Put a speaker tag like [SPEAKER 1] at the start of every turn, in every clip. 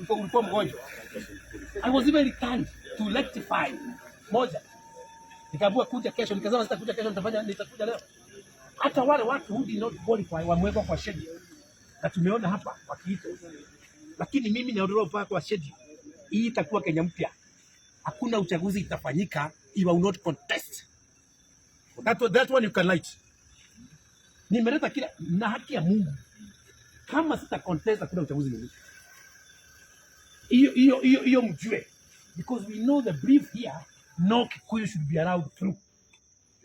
[SPEAKER 1] ulikuwa mgonjwa. I was even returned to rectify moja. Nikaambiwa kuja kesho, nikasema sitakuja kesho, nitakuja leo. Hata wale watu who did not qualify wamewekwa kwa schedule. Na tumeona hapa wakiitwa. Lakini mimi naondolewa mpaka kwa schedule. Hii itakuwa Kenya mpya. Hakuna uchaguzi itafanyika, you will not contest. That one you can light. Nimeleta kila na haki ya Mungu. Kama sita contest hakuna uchaguzi mwingine. Hiyo mjue. Because we know the brief here, no Kikuyu should be allowed through.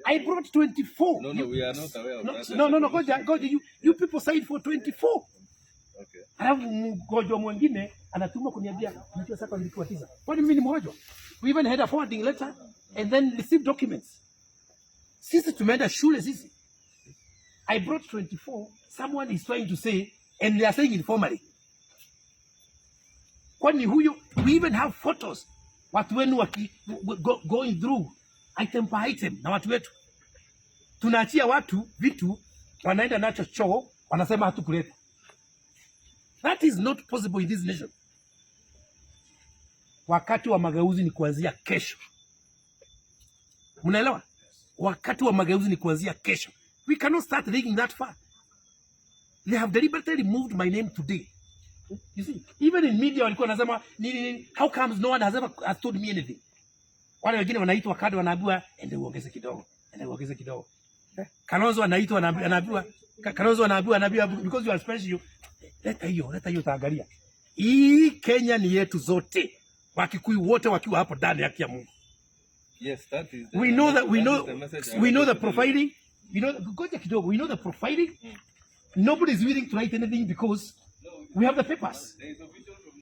[SPEAKER 1] I brought 24.
[SPEAKER 2] No, we are not aware of that.
[SPEAKER 1] No, Goja, you people signed for 24.
[SPEAKER 2] Okay.
[SPEAKER 1] Alafu mgonjwa mwingine anatuma kuniambia nikiwa sasa nilikuwa 9. Kwani mimi ni mgonjwa? We even had a forwarding letter and then received documents. Sisi tumeenda shule sisi. I brought 24. Someone is trying to say, and they are saying informally. Kwani huyo, we even have photos. Watu wenu going through item by item na watu wetu. Tunaachia watu vitu wanaenda nacho choo, wanasema hatukuleta. That is not possible in this nation. Wakati wa mageuzi ni kuanzia kesho. Mnaelewa? Wakati wa mageuzi ni kuanzia kesho. We cannot start digging that far. They have deliberately moved my name today. You see, even in media walikuwa wanasema how comes no one has told me anything. Wale wengine wanaitwa kadi wanaambiwa ende uongeze kidogo. Kalonzo anaitwa anaambiwa because you are special. Leta hiyo taangalia. Hii Kenya ni yetu zote. Wakikuyu wote wakiwa hapo ndani haki ya Mungu.
[SPEAKER 2] Yes, that is.
[SPEAKER 1] We know the profiling. We know the profiling. Nobody is willing to write anything because we have the papers.